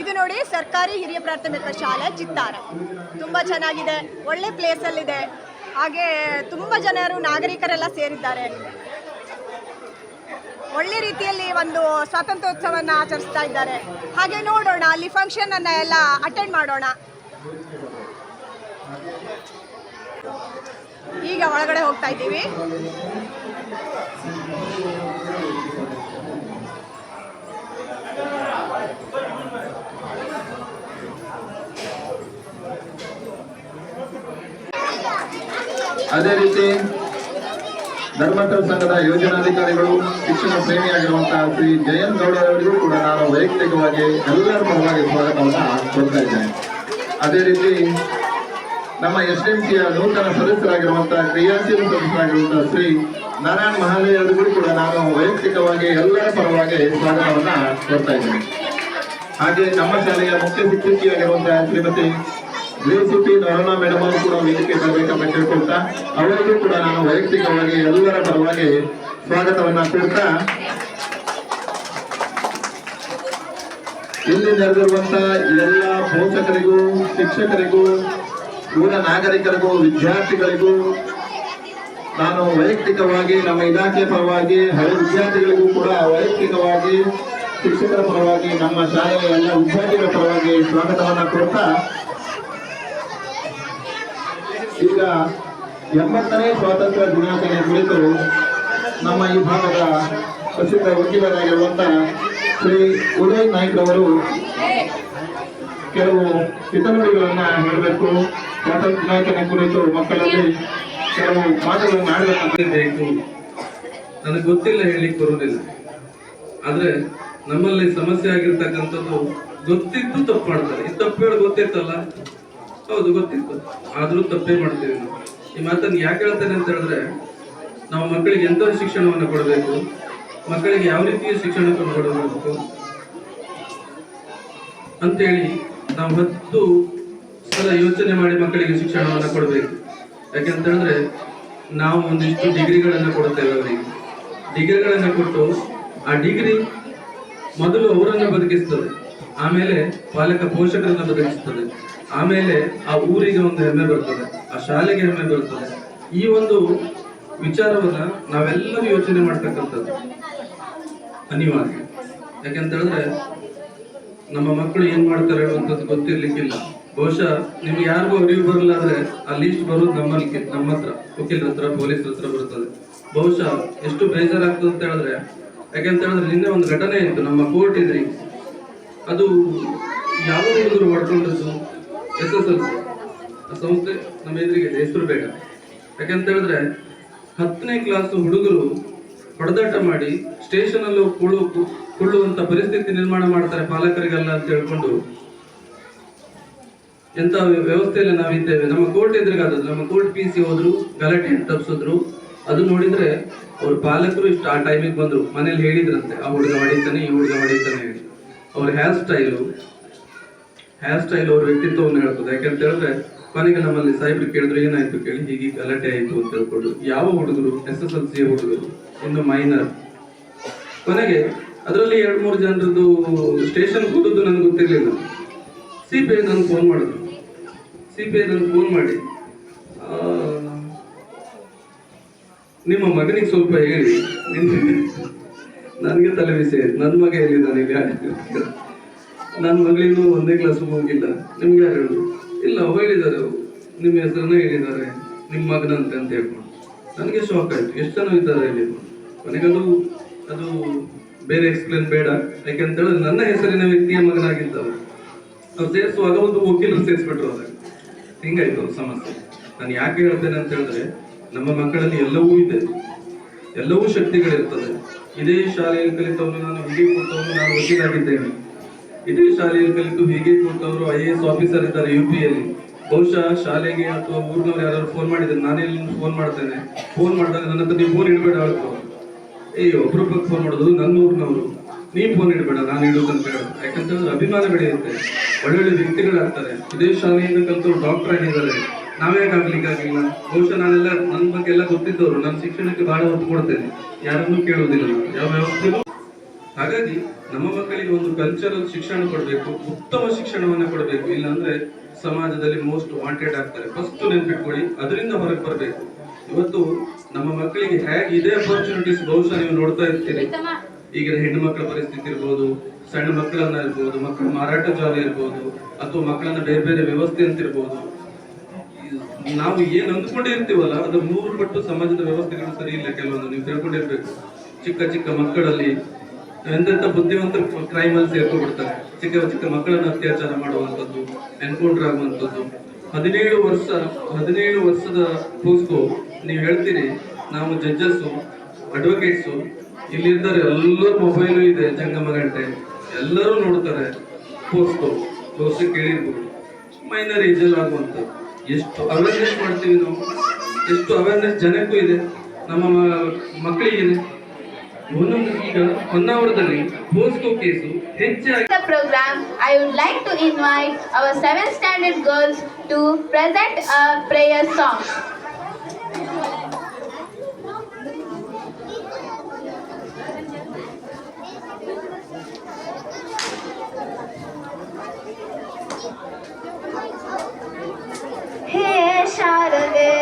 ಇದು ನೋಡಿ ಸರ್ಕಾರಿ ಹಿರಿಯ ಪ್ರಾಥಮಿಕ ಶಾಲೆ ಚಿತ್ತಾರ. ತುಂಬ ಚೆನ್ನಾಗಿದೆ, ಒಳ್ಳೆ ಪ್ಲೇಸಲ್ಲಿದೆ. ಹಾಗೆ ತುಂಬ ಜನರು ನಾಗರಿಕರೆಲ್ಲ ಸೇರಿದ್ದಾರೆ. ಒಳ್ಳೆ ರೀತಿಯಲ್ಲಿ ಒಂದು ಸ್ವಾತಂತ್ರ್ಯೋತ್ಸವವನ್ನು ಆಚರಿಸ್ತಾ ಇದ್ದಾರೆ. ಹಾಗೆ ನೋಡೋಣ, ಅಲ್ಲಿ ಫಂಕ್ಷನ್ ಅನ್ನ ಎಲ್ಲ ಅಟೆಂಡ್ ಮಾಡೋಣ. ಈಗ ಒಳಗಡೆ ಹೋಗ್ತಾ ಇದ್ದೀವಿ. ಅದೇ ರೀತಿ ಧರ್ಮಸ್ಥಳ ಸಂಘದ ಯೋಜನಾಧಿಕಾರಿಗಳು, ಶಿಕ್ಷಣ ಪ್ರೇಮಿಯಾಗಿರುವಂತಹ ಶ್ರೀ ಜಯಂತ್ ಗೌಡರವರಿಗೂ ಕೂಡ ನಾನು ವೈಯಕ್ತಿಕವಾಗಿ ಎಲ್ಲರ ಪರವಾಗಿ ಸ್ವಾಗತವನ್ನು ಕೊಡ್ತಾ ಇದ್ದೇನೆ. ಅದೇ ರೀತಿ ನಮ್ಮ SDMCಯ ನೂತನ ಸದಸ್ಯರಾಗಿರುವಂತಹ ಕ್ರಿಯಾಶೀಲ ಸದಸ್ಯರಾಗಿರುವಂತಹ ಶ್ರೀ ನಾರಾಯಣ್ ಮಹಾಲಯ ಅವರಿಗೂ ಕೂಡ ನಾನು ವೈಯಕ್ತಿಕವಾಗಿ ಎಲ್ಲರ ಪರವಾಗಿ ಸ್ವಾಗತವನ್ನ ಕೊಡ್ತಾ ಇದ್ದೇನೆ. ಹಾಗೆ ನಮ್ಮ ಶಾಲೆಯ ಮುಖ್ಯ ಶಿಕ್ಷಕಿಯಾಗಿರುವಂತಹ ಶ್ರೀಮತಿ JCP ನವರಣ ಮೇಡಮ್ ಅವರು ಕೂಡ ವೇದಿಕೆ ಬರಬೇಕಂತ ಕೇಳ್ಕೊಳ್ತಾ ಅವರಿಗೂ ಕೂಡ ನಾನು ವೈಯಕ್ತಿಕವಾಗಿ ಎಲ್ಲರ ಪರವಾಗಿ ಸ್ವಾಗತವನ್ನ ಕೊಡ್ತಾ, ಇಲ್ಲಿ ನೆರೆದಿರುವಂತಹ ಎಲ್ಲ ಪೋಷಕರಿಗೂ, ಶಿಕ್ಷಕರಿಗೂ, ಊರ ನಾಗರಿಕರಿಗೂ, ವಿದ್ಯಾರ್ಥಿಗಳಿಗೂ ನಾನು ವೈಯಕ್ತಿಕವಾಗಿ, ನಮ್ಮ ಇಲಾಖೆ ಪರವಾಗಿ, ಹಳೆ ವಿದ್ಯಾರ್ಥಿಗಳಿಗೂ ಕೂಡ ವೈಯಕ್ತಿಕವಾಗಿ, ಶಿಕ್ಷಕರ ಪರವಾಗಿ, ನಮ್ಮ ಶಾಲೆಯ ಎಲ್ಲ ವಿದ್ಯಾರ್ಥಿಗಳ ಪರವಾಗಿ ಸ್ವಾಗತವನ್ನ ಕೊಡ್ತಾ, ಈಗ 80ನೇ ಸ್ವಾತಂತ್ರ್ಯ ದಿನಾಚರಣೆ ಕುರಿತು ನಮ್ಮ ಈ ಭಾಗದ ಪ್ರಸಿದ್ಧ ವಕೀಲರಾಗಿರುವಂತಹ ಶ್ರೀ ಉದಯ್ ನಾಯ್ಕ್ ರವರು ಕೆಲವು ಹಿತನುಡಿಗಳನ್ನ ಹೇಳಬೇಕು. ಸ್ವಾತಂತ್ರ್ಯ ದಿನಾಚರಣೆ ಕುರಿತು ಮಕ್ಕಳಲ್ಲಿ ಕೆಲವು ಮಾತುಗಳನ್ನು ಆಡಬೇಕಂತ ಬೇಕು. ನನಗೆ ಗೊತ್ತಿಲ್ಲ, ಹೇಳಿಕ್ ಬರುವುದಿಲ್ಲ. ಆದ್ರೆ ನಮ್ಮಲ್ಲಿ ಸಮಸ್ಯೆ ಆಗಿರ್ತಕ್ಕಂಥದ್ದು ಗೊತ್ತಿದ್ದು ತಪ್ಪು ಮಾಡ್ತಾರೆ. ಈ ತಪ್ಪು ಹೇಳಿ ಗೊತ್ತಿತ್ತಲ್ಲ, ಹೌದು ಗೊತ್ತಿತ್ತು, ಆದ್ರೂ ತಪ್ಪೇ ಮಾಡ್ತೀವಿ ನಾವು. ಈ ಮಾತನ್ನು ಯಾಕೆ ಹೇಳ್ತೇನೆ ಅಂತ ಹೇಳಿದ್ರೆ, ನಾವು ಮಕ್ಕಳಿಗೆ ಎಂಥ ಶಿಕ್ಷಣವನ್ನು ಕೊಡಬೇಕು, ಮಕ್ಕಳಿಗೆ ಯಾವ ರೀತಿಯ ಶಿಕ್ಷಣವನ್ನು ಕೊಡಬೇಕು ಅಂತೇಳಿ ನಾವು 10 ಸಲ ಯೋಚನೆ ಮಾಡಿ ಮಕ್ಕಳಿಗೆ ಶಿಕ್ಷಣವನ್ನು ಕೊಡಬೇಕು. ಯಾಕೆಂತ ಹೇಳಿದ್ರೆ ನಾವು ಒಂದಿಷ್ಟು ಡಿಗ್ರಿಗಳನ್ನು ಕೊಡುತ್ತೇವೆ ಅವರಿಗೆ. ಡಿಗ್ರಿಗಳನ್ನು ಕೊಟ್ಟು ಆ ಡಿಗ್ರಿ ಮೊದಲು ಅವರನ್ನು ಬದುಕಿಸ್ತದೆ, ಆಮೇಲೆ ಪಾಲಕ ಪೋಷಕರನ್ನು ಬದುಕಿಸ್ತದೆ, ಆಮೇಲೆ ಆ ಊರಿಗೆ ಒಂದು ಹೆಮ್ಮೆ ಬರ್ತದೆ, ಆ ಶಾಲೆಗೆ ಹೆಮ್ಮೆ ಬರ್ತದೆ. ಈ ಒಂದು ವಿಚಾರವನ್ನ ನಾವೆಲ್ಲರೂ ಯೋಚನೆ ಮಾಡ್ತಕ್ಕಂಥದ್ದು ಅನಿವಾರ್ಯ. ಯಾಕೆಂತ ಹೇಳಿದ್ರೆ ನಮ್ಮ ಮಕ್ಕಳು ಏನ್ ಮಾಡ್ತಾರೆ ಹೇಳುವಂಥದ್ದು ಗೊತ್ತಿರ್ಲಿಕ್ಕಿಲ್ಲ. ಬಹುಶಃ ನಿಮ್ಗೆ ಯಾರಿಗೂ ಅರಿವು ಬರಲ್ಲ ಆದ್ರೆ ಆ ಲೀಸ್ಟ್ ಬರೋದು ನಮ್ಮ ಹತ್ರ, ವಕೀಲರ ಹತ್ರ, ಪೊಲೀಸರ ಹತ್ರ ಬರ್ತದೆ. ಬಹುಶಃ ಎಷ್ಟು ಬೇಜಾರಾಗ್ತದೆ ಅಂತ ಹೇಳಿದ್ರೆ, ಯಾಕೆಂತ ಹೇಳಿದ್ರೆ ನಿನ್ನೆ ಒಂದು ಘಟನೆ ಇತ್ತು ನಮ್ಮ ಕೋರ್ಟ್ ಇದ್ರಿ. ಅದು ಯಾವ ಹುಡುಗರು ಹೊಡ್ಕೊಂಡಿದ್ದು SSLC ಸಂಸ್ಥೆ ನಮ್ಮ ಎದುರಿಗೆ ಹೆಸರು ಬೇಡ. ಯಾಕೆಂತ ಹೇಳಿದ್ರೆ 10ನೇ ಕ್ಲಾಸ್ ಹುಡುಗರು ಹೊಡೆದಾಟ ಮಾಡಿ ಸ್ಟೇಷನ್ ಅಲ್ಲೂ ಕೊಳ್ಳುವಂತ ಪರಿಸ್ಥಿತಿ ನಿರ್ಮಾಣ ಮಾಡ್ತಾರೆ ಪಾಲಕರಿಗೆಲ್ಲ ಅಂತ ಹೇಳ್ಕೊಂಡು. ಎಂತ ವ್ಯವಸ್ಥೆಯಲ್ಲಿ ನಾವಿದ್ದೇವೆ. ನಮ್ಮ ಕೋರ್ಟ್ ಎದುರಿಗಾದದ್ದು, ನಮ್ಮ ಕೋರ್ಟ್ PC ಹೋದ್ರು, ಗಲಾಟೆ ತಪ್ಪಿಸಿದ್ರು. ಅದು ನೋಡಿದ್ರೆ ಅವ್ರ ಪಾಲಕರು ಇಷ್ಟು ಆ ಟೈಮಿಗೆ ಬಂದ್ರು, ಮನೇಲಿ ಹೇಳಿದ್ರಂತೆ ಆ ಹುಡುಗ ಹೊಡಿತಾನೆ, ಈ ಹುಡುಗ ಹೊಡಿತಾನೆ ಹೇಳಿ. ಅವ್ರ ಹೇರ್ ಸ್ಟೈಲು ಅವ್ರ ವ್ಯಕ್ತಿತ್ವವನ್ನು ಹೇಳ್ತದೆ. ಯಾಕಂತ ಹೇಳಿದ್ರೆ ಕೊನೆಗೆ ನಮ್ಮಲ್ಲಿ ಸಾಹೇಬ್ರು ಕೇಳಿದ್ರು, ಏನಾಯ್ತು ಕೇಳಿ, ಹೀಗೆ ಗಲಾಟೆ ಆಯ್ತು ಅಂತ ಹೇಳ್ಕೊಂಡು. ಯಾವ ಹುಡುಗರು? SSLC ಹುಡುಗರು, ಇನ್ನು ಮೈನರ್. ಕೊನೆಗೆ ಅದರಲ್ಲಿ 2-3 ಜನರದ್ದು ಸ್ಟೇಷನ್ ಕೂಡುದು ನನಗೆ ಗೊತ್ತಿರ್ಲಿಲ್ಲ. CPI ನನಗೆ ಫೋನ್ ಮಾಡಿದ್ರು. CPI ನನಗೆ ಫೋನ್ ಮಾಡಿ, ನಿಮ್ಮ ಮಗನಿಗೆ ಸ್ವಲ್ಪ ಹೇಳಿ, ನನಗೆ ತಲೆ ಬಿಸಿ ಆಯ್ತು. ನನ್ನ ಮಗ ಎಲ್ಲಿದ್ದಾನೆ ಈಗ? ನನ್ನ ಮಗಳಿನ್ನೂ 1ನೇ ಕ್ಲಾಸ್ ಹೋಗಿಲ್ಲ. ನಿಮ್ಗೆ ಯಾರು ಹೇಳಿದ್ರು? ಇಲ್ಲ, ಹೇಳಿದ್ದಾರೆ, ನಿಮ್ಮ ಹೆಸರನ್ನ ಹೇಳಿದ್ದಾರೆ, ನಿಮ್ಮ ಮಗನಂತೆ ಅಂತ ಹೇಳ್ಕೊಂಡು. ನನಗೆ ಶಾಕ್ ಆಯ್ತು, ಎಷ್ಟು ಜನ ಇದ್ದಾರೆ ಇಲ್ಲಿ. ಕೊನೆಗೆ ಅದು ಬೇರೆ ಎಕ್ಸ್ಪ್ಲೇನ್ ಬೇಡ. ಯಾಕೆಂತ ಹೇಳಿದ್ರೆ ನನ್ನ ಹೆಸರಿನ ವ್ಯಕ್ತಿಯ ಮಗನಾಗಿದ್ದವು. ಅವ್ರು ಸೇರಿಸುವಾಗ ಒಂದು ವಕೀಲರು ಸೇರಿಸ್ಬಿಟ್ರು. ಅದಾಗ ಹಿಂಗಾಯ್ತು ಅವ್ರ ಸಮಸ್ಯೆ. ನಾನು ಯಾಕೆ ಹೇಳ್ತೇನೆ ಅಂತ ಹೇಳಿದ್ರೆ, ನಮ್ಮ ಮಕ್ಕಳಲ್ಲಿ ಎಲ್ಲವೂ ಇದೆ, ಎಲ್ಲವೂ ಶಕ್ತಿಗಳಿರ್ತದೆ. ಇದೇ ಶಾಲೆಯಲ್ಲಿ ಕಲಿತವನು, ನಾನು ಹೀಗೆ ಕೂತವನು, ನಾನು ವಕೀಲಾಗಿದ್ದೇನೆ. ಇದೇ ಶಾಲೆಯಲ್ಲಿ ಕಲಿತು ಹೀಗೆ ಕೂತವರು IAS ಆಫೀಸರ್ ಇದ್ದಾರೆ UPಯಲ್ಲಿ. ಬಹುಶಃ ಶಾಲೆಗೆ ಅಥವಾ ಊರಿನವ್ರು ಯಾರು ಫೋನ್ ಮಾಡಿದ್ರೆ, ನಾನೇ ಫೋನ್ ಮಾಡ್ತೇನೆ. ಫೋನ್ ಮಾಡಿದಾಗ ನನ್ನ ಹತ್ರ ನೀವು ಫೋನ್ ಇಡಬೇಡ ಹೇಳ್ತು. ಒಬ್ರೊಬ್ಬಕ್ಕೆ ಫೋನ್ ಮಾಡೋದು, ನನ್ನ ಊರಿನವರು, ನೀವು ಫೋನ್ ಇಡಬೇಡ, ನಾನು ಇಡೋದಂತ ಹೇಳೋದು. ಯಾಕಂತಂದ್ರೆ ಅಭಿಮಾನ ಬೆಳೆಯುತ್ತೆ, ಒಳ್ಳೊಳ್ಳೆ ವ್ಯಕ್ತಿಗಳಾಗ್ತಾರೆ. ಇದೇ ಶಾಲೆಯಿಂದ ಕಲಿತವ್ರು ಡಾಕ್ಟರ್ ಆಗಿದ್ದಾರೆ, ನಾವ್ಯಾಕೆ ಆಗ್ಲಿಕ್ಕಾಗಿಲ್ಲ? ಬಹುಶಃ ನಾನೆಲ್ಲ ನನ್ನ ಬಗ್ಗೆ ಎಲ್ಲ ಗೊತ್ತಿದ್ದವರು, ನನ್ನ ಶಿಕ್ಷಣಕ್ಕೆ ಬಹಳ ಒತ್ತು ಕೊಡ್ತೇನೆ. ಯಾರನ್ನೂ ಕೇಳುವುದಿಲ್ಲ, ಯಾವ ವ್ಯವಸ್ಥೆಗೂ. ಹಾಗಾಗಿ ನಮ್ಮ ಮಕ್ಕಳಿಗೆ ಒಂದು ಕಲ್ಚರಲ್ ಶಿಕ್ಷಣ ಕೊಡಬೇಕು, ಉತ್ತಮ ಶಿಕ್ಷಣವನ್ನ ಕೊಡಬೇಕು. ಇಲ್ಲಾಂದ್ರೆ ಸಮಾಜದಲ್ಲಿ ಮೋಸ್ಟ್ ವಾಂಟೆಡ್ ಆಗ್ತಾರೆ. ಫಸ್ಟ್ ನೆನ್ಪಿಟ್ಕೊಳ್ಳಿ, ಅದರಿಂದ ಹೊರಗೆ ಬರಬೇಕು. ಇವತ್ತು ನಮ್ಮ ಮಕ್ಕಳಿಗೆ ಹೇಗೆ ಇದೇ ಅಪರ್ಚುನಿಟೀಸ್ ಬಹುಶಃ ನೀವು ನೋಡ್ತಾ ಇರ್ತೀರಿ. ಈಗಿನ ಹೆಣ್ಣು ಮಕ್ಕಳ ಪರಿಸ್ಥಿತಿ ಇರ್ಬೋದು, ಸಣ್ಣ ಮಕ್ಕಳನ್ನ ಇರ್ಬೋದು, ಮಕ್ಕಳ ಮಾರಾಟ ಜಾಲ ಇರ್ಬೋದು, ಅಥವಾ ಮಕ್ಕಳನ್ನ ಬೇರೆ ಬೇರೆ ವ್ಯವಸ್ಥೆ ಅಂತ ಇರ್ಬೋದು. ನಾವು ಏನ್ ಅಂದ್ಕೊಂಡಿರ್ತೀವಲ್ಲ ಅದ್ರ 100 ಪಟ್ಟು ಸಮಾಜದ ವ್ಯವಸ್ಥೆಗಳು ಸರಿ ಇಲ್ಲ. ಕೆಲವೊಂದು ನೀವು ತಿಳ್ಕೊಂಡಿರ್ಬೇಕು. ಚಿಕ್ಕ ಚಿಕ್ಕ ಮಕ್ಕಳಲ್ಲಿ ಎಂತೆಂತ ಬುದ್ಧಿವಂತರು ಕ್ರೈಮ್ ಅಲ್ಲಿ ಸೇರ್ಕೊಂಡ್ಬಿಡ್ತಾರೆ. ಚಿಕ್ಕ ಚಿಕ್ಕ ಮಕ್ಕಳನ್ನ ಅತ್ಯಾಚಾರ ಮಾಡುವಂಥದ್ದು, ಎನ್ಕೌಂಟರ್ ಆಗುವಂಥದ್ದು. 17 ವರ್ಷದ ಪೋಸ್ಕೋ. ನೀವು ಹೇಳ್ತೀರಿ ನಾವು ಜಡ್ಜಸ್ಸು, ಅಡ್ವೊಕೇಟ್ಸು ಇಲ್ಲಿದ್ದಾರೆ, ಎಲ್ಲರ ಮೊಬೈಲು ಇದೆ, ಜಂಗಮ ಗಂಟೆ ಎಲ್ಲರೂ ನೋಡ್ತಾರೆ. ಪೋಸ್ಕೋ ಬಹುಶಃ ಕೇಳಿರ್ಬೋದು. ಮೈನರ್ ಏಜಲ್ಲಿ ಆಗುವಂಥದ್ದು. ಎಷ್ಟು ಅವೇರ್ನೆಸ್ ಮಾಡ್ತೀವಿ ನಾವು, ಎಷ್ಟು ಅವೇರ್ನೆಸ್ ಜನಕ್ಕೂ ಇದೆ, ನಮ್ಮ ಮಕ್ಕಳಿಗಿದೆ. ಒಂದೊಂದು ಈಗ ಹೊನ್ನಾವರದಲ್ಲಿ ಪೋಸ್ಕೋ ಕೇಸು ಹೆಚ್ಚಾಗಿ. The program, I would like to invite our 7th standard girls to present a prayer song. ಹೇ ಶಾರದೆ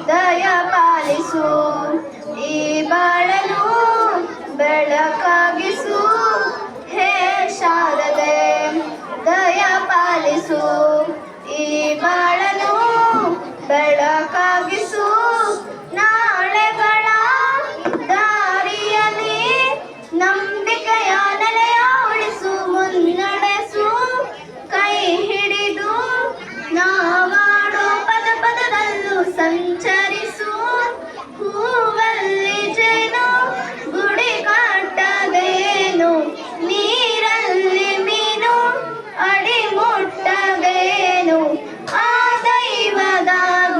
ದಯ ಪಾಲಿಸು, ಈ ಬಾಳನು ಬೆಳಕಾಗಿಸು. ಹೇ ಶಾರದೆ ದಯ ಪಾಲಿಸು, ಈ ಬಾಳನು ಬೆಳಕಾಗಿಸು. ನಾಳೆಗಳ ದಾರಿಯಲ್ಲಿ ನಂಬಿಕೆಯ ನೆಲೆಯ ಉಳಿಸು, ಮುನ್ನಡೆಸು. ಕೈ ಹಿಡಿದು ನಾವಾಡೋ ಪದ ಪದದಲ್ಲೂ ಸಂಚರಿಸು. ಹೂವಲ್ಲಿ ಜೇನು ಗುಡಿ ಕಟ್ಟದೇನು, ನೀರಲ್ಲಿ ಮೀನು ಅಡಿ ಮುಟ್ಟದೇನು. ಆ ದೈವದ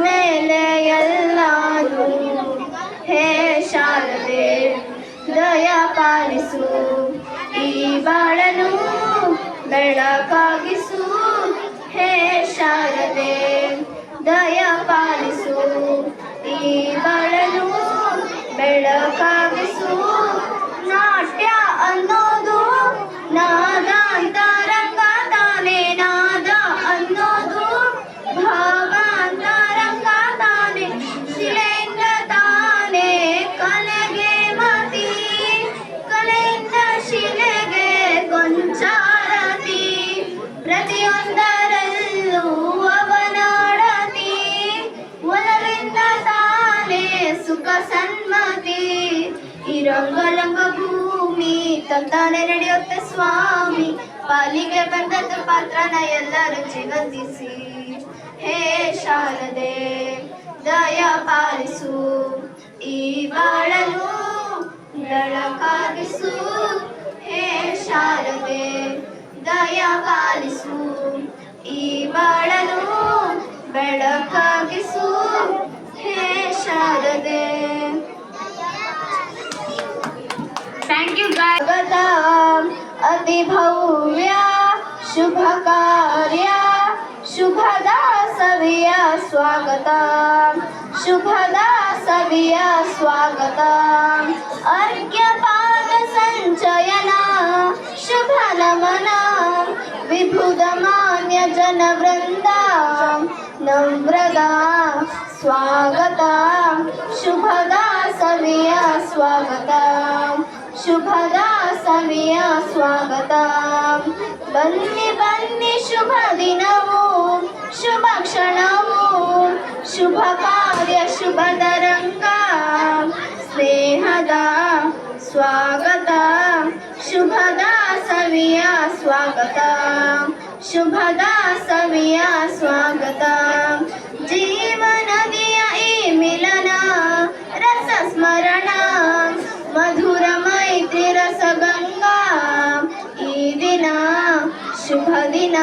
ಮೇಲೆ ಎಲ್ಲಾನು. ಹೇ ಶಾರದೆ ದಯ ಪಾಲಿಸು, ಈ ಬಾಳನು ಬೆಳಕಾಗಿಸು. ಹೇ ಶಾರದೆ ದಯ ಪಾಲಿಸು, ಈ ಬಾಳನು ಬೆಳಕಾಗಿಸು. ನಾಟ್ಯ ಅನ್ನೋದು ನಾದಾಂತರಂಗ ತಾನೇ, ನಾದ ಅನ್ನೋದು ಭಾವಾಂತರಂಗ ತಾನೇ. ಶಿಲೆಯಿಂದ ತಾನೇ ಕಲೆಗೆ ಮತಿ, ಕಲೆಯಿಂದ ಶಿಲೆಗೆ ಗೊಂಚಾರತಿ. ಪ್ರತಿಯೊಂದರಲ್ಲೂ ಅವನಾಡತಿ, ಒಲವಿಂದ ತಾನೇ ಸುಖ ಸನ್ಮತಿ. ಈ ರಂಗಲಂಗ ಭೂಮಿ ತಂತಾನೆ ನಡೆಯುತ್ತೆ ಸ್ವಾಮಿ, ಪಾಲಿಗೆ ಬಂದದ್ದ ಪಾತ್ರನ ಎಲ್ಲರೂ ಚಿಗಂದಿಸಿ. ಹೇ ಶಾರದೆ ದಯ ಪಾಲಿಸು, ಈ ಬಾಳನು ಬೆಳಕಾಗಿಸು. ಹೇ ಶಾರದೆ ದಯ ಪಾಲಿಸು, ಈ ಬಾಳನು ಬೆಳಕಾಗಿಸು. ಹೇ ಶಾರದೆ. Thank you guys. ಸ್ವಾಗತ ಅತಿ ಭವ್ಯ ಶುಭ ಕಾರ್ಯ, ಶುಭದ ಸವಿಯ ಸ್ವಾಗತ, ಶುಭದ ಸವಿಯ ಸ್ವಾಗತ. ಅರ್ಘ್ಯಪಾದ ಸಂಚಯನ ಶುಭ ನಮನ, ವಿಭುದ ಮಾನ್ಯ ಜನ ವೃಂದ ನಮ್ರದ ಸ್ವಾಗತ. ಶುಭದ ಸವಿಯ ಸ್ವಾಗತ, ಶುಭದ ಸವಿಯ ಸ್ವಾಗತ. ಬನ್ನಿ ಬನ್ನಿ ಶುಭ ದಿನವು, ಶುಭ ಕ್ಷಣವು, ಶುಭ ಕಾರ್ಯ ಶುಭ ತರಂಗ. ಸ್ನೇಹದ ಸ್ವಾಗತ, ಶುಭದ ಸವಿಯ ಸ್ವಾಗತ, ಶುಭದ ಸವಿಯ ಸ್ವಾಗತ. ಜೀವನದಿಯ ಈ ಮಿಲನ ರಸ ಸ್ಮರಣ, ಮಧುರ ಮೈತ್ರಿ ರಸ ಗಂಗಾ. ಈ ದಿನ ಶುಭ ದಿನ,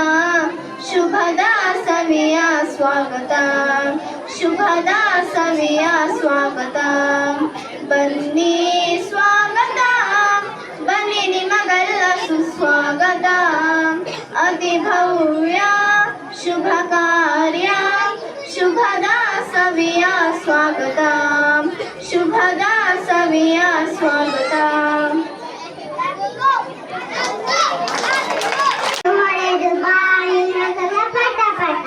ಶುಭದ ಸವಿಯ ಸ್ವಾಗತ, ಶುಭದ ಸವಿಯ ಸ್ವಾಗತ. ಬನ್ನಿ ಸ್ವಾಗತ, ಬನ್ನಿ ನಿಮಗೆಲ್ಲ ಸುಸ್ವಾಗತ. ಅತಿ ಭವ್ಯ ಶುಭ ಕಾರ್ಯ, ಶುಭದ ಸವಿಯ ಸ್ವಾಗತ, ಶುಭದ ಸವಿಯ ಸ್ವಾಗತ. ಹೊಳೆದು ಬಾಳಿನ ಪಟ ಪಟ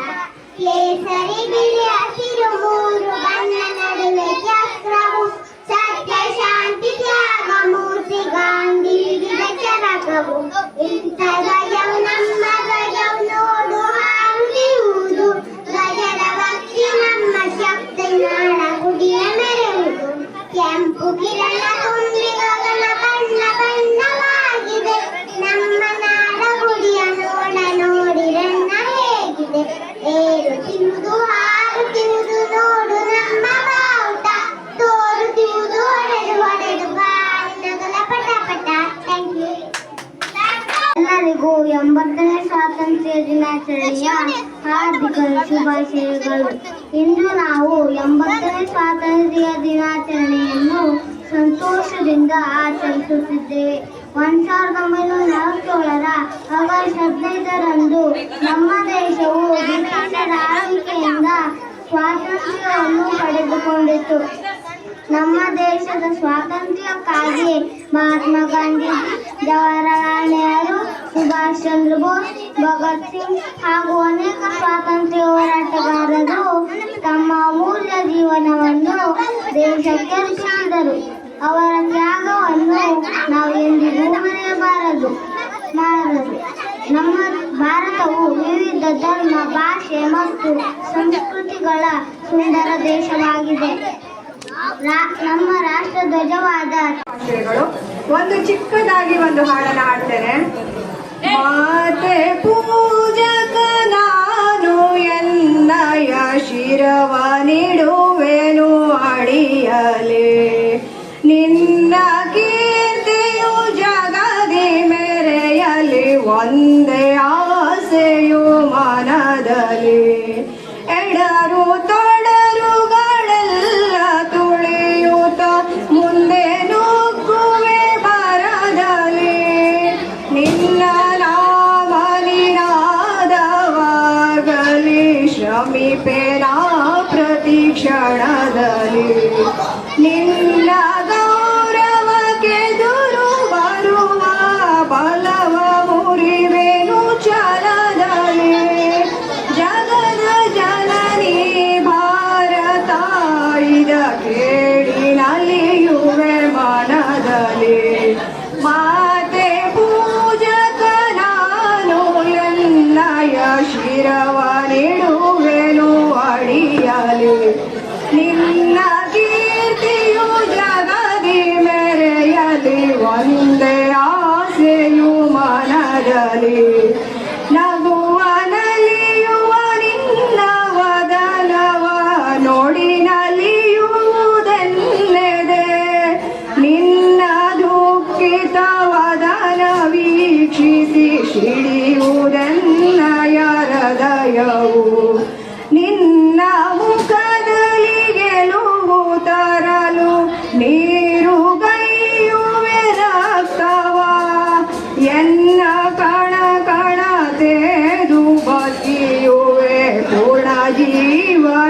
ಕೇಸರಿ ಬಿಳಿ ಹಸಿರು ಮೂರು ಬಣ್ಣ ನಡುವೆ ಚಕ್ರವು ಸತ್ಯ ಶಾಂತಿ ತ್ಯಾಗ ಮೂರ್ತಿ ಗಾಂಧಿ ಚರಕವು ಇಂಥ ಗಜವು ನಮ್ಮ ಗಜವು ನೋಡು ಹಾರುತ್ತಿರುವುದು ಗಜದ ಭಕ್ತಿ ನಮ್ಮ ಶಕ್ತಿ ನಾಡ ಗುಡಿಯ ಮೆರೆಯುವುದು ಕೆಂಪು ಕಿರಣ ತುಂಬಿ ಗಗನ ಬಣ್ಣ ಬಣ್ಣವಾಗಿದೆ ನಮ್ಮ ನಾಡ ಗುಡಿಯ ನೋಡ ನೋಡಿರಣ್ಣ ಹೇಗಿದೆ ಏರುತ್ತಿರುವುದು ಹಾರುತ್ತಿರುವುದು ನೋಡು ನಮ್ಮ ಬಾವುಟ ತೋರುತ್ತಿರುವುದು ಹೊಡೆದು ಹೊಡೆದು ಬಾಳಿನಗಲ ಪಟ ಪಟ. Thank you. ಎಲ್ಲರಿಗೂ 80ನೇ ಸ್ವಾತಂತ್ರ್ಯ ದಿನಾಚರಣೆಯ ಹಾರ್ದಿಕ ಶುಭಾಶಯಗಳು. ಇಂದು ನಾವು 80ನೇ ಸ್ವಾತಂತ್ರ್ಯ ದಿನಾಚರಣೆಯನ್ನು ಸಂತೋಷದಿಂದ ಆಚರಿಸುತ್ತಿದ್ದೇವೆ. 1947ರ ಆಗಸ್ಟ್ 15ರಂದು ನಮ್ಮ ದೇಶವು ಬ್ರಿಟಿಷರ ಆಳ್ವಿಕೆಯಿಂದ ಸ್ವಾತಂತ್ರ್ಯವನ್ನು ಪಡೆದುಕೊಂಡಿತು. ನಮ್ಮ ದೇಶದ ಸ್ವಾತಂತ್ರ್ಯಕ್ಕಾಗಿ ಮಹಾತ್ಮ ಗಾಂಧಿ, ಜವಾಹರಲಾಲ್ ನೆಹರು, ಸುಭಾಷ್ ಚಂದ್ರ ಬೋಸ್, ಭಗತ್ ಸಿಂಗ್ ಹಾಗೂ ಅನೇಕ ಸ್ವಾತಂತ್ರ್ಯ ಹೋರಾಟಗಾರರು ತಮ್ಮ ಅಮೂಲ್ಯ ಜೀವನವನ್ನು ದೇಶಕ್ಕೆ ಅರ್ಪಿಸಿದರು. ಅವರ ತ್ಯಾಗವನ್ನು ನಾವು ಎಂದಿಗೂ ಮರೆಯಬಾರದು. ನಮ್ಮ ಭಾರತವು ವಿವಿಧ ಧರ್ಮ, ಭಾಷೆ ಮತ್ತು ಸಂಸ್ಕೃತಿಗಳ ಸುಂದರ ದೇಶವಾಗಿದೆ. ನಮ್ಮ ರಾಷ್ಟ್ರ ಧ್ವಜವಾದ ಒಂದು ಚಿಕ್ಕದಾಗಿ ಒಂದು ಹಾಡನ್ನು ಹಾಡ್ತೇನೆ. ಮಾತೆ ಪೂಜಕ ನಾನು ಎನ್ನಯ ಶಿರವ ನೀಡುವೆನು ಅಡಿಯಲೇ ನಿನ್ನ ಕೀರ್ತಿಯು ಜಗದಿ ಮೆರೆಯಲಿ ಒಂದೇ ಆಸೆಯು ಮನದಲ್ಲಿ ಎಡರು ತೊಡರುಗಳೆಲ್ಲ ತುಳಿಯುತ್ತ ಮುಂದೆ ನುಗ್ಗುವೆ ಬರದಲ್ಲಿ ನಿನ್ನ ನಾಮ ನಿನಾದವಾಗಲಿ ಶ್ರಮಿಪೆನಾ ಪ್ರತಿ ಕ್ಷಣದಲ್ಲಿ ನಿನ್ನ ಗೌರವಕ್ಕೆ ದುರು ಬರುವ ಬಲವ ಮುರಿವೆನು ಛಲದಲ್ಲಿ ಜಗದ ಜನನಿ ಭಾರತ ಇದ ಕೇಳಿನಲ್ಲಿಯುವೆ ಮನದಲ್ಲಿ ಮಾತೆ ಪೂಜಕ ನಾನು ಎನ್ನಯ ಶಿರವ ನೀಡುವೆನು ಅಡಿಯಲಿ ನಿನ್ನ ಕೀರ್ತಿಯು ಜಗದಿ ಮೆರೆಯಲಿ ಒಂದೇ ಆಸೆಯು ಮನದಲ್ಲಿ ನಗುವ ನಲಿಯುವ ನಿನ್ನ ವದನವ ನೋಡಿ ನಲಿಯುವುದೆನ್ನೆದೆ ನಿನ್ನ ದುಃಖಿತ ವದನ ವೀಕ್ಷಿಸಿ ಸಿಡಿಯುವುದೆನ್ನಯ ಹೃದಯವು ನಿನ್ನ ಮುಖದಲ್ಲಿ ಗೆಲುವು ತರಲು ನೀರುಗೈಯುವೆ ರಕ್ತವ ಎನ್ನ ಕಣ ಕಣ ತೇದು ಬಸಿಯುವೆ ಪೂರ್ಣ ಜೀವನವಿನ್ನನು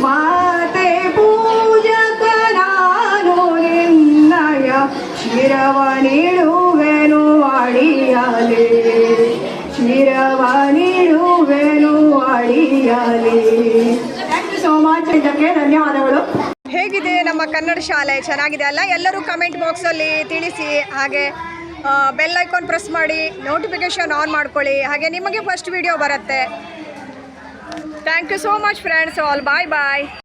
ಮಾತೆ ಪೂಜಕ ನಾನು ನಿನ್ನಯ ಶಿರವ ನೀಡುವೆನು ಅಡಿಯಲಿ ಶಿರವ ನೀಡುವೆನು ಅಡಿಯಲಿ. Thank you so much. ಇದಕ್ಕೆ ಧನ್ಯವಾದಗಳು. ಹೇಗಿದೆ ನಮ್ಮ ಕನ್ನಡ ಶಾಲೆ? ಚೆನ್ನಾಗಿದೆ ಅಲ್ಲ? ಎಲ್ಲರೂ ಕಮೆಂಟ್ ಬಾಕ್ಸಲ್ಲಿ ತಿಳಿಸಿ. ಹಾಗೆ ಬೆಲ್ ಐಕಾನ್ ಪ್ರೆಸ್ ಮಾಡಿ, ನೋಟಿಫಿಕೇಷನ್ ಆನ್ ಮಾಡ್ಕೊಳ್ಳಿ. ಹಾಗೆ ನಿಮಗೆ ಫಸ್ಟ್ ವಿಡಿಯೋ ಬರುತ್ತೆ. Thank you so much friends all. Bye bye.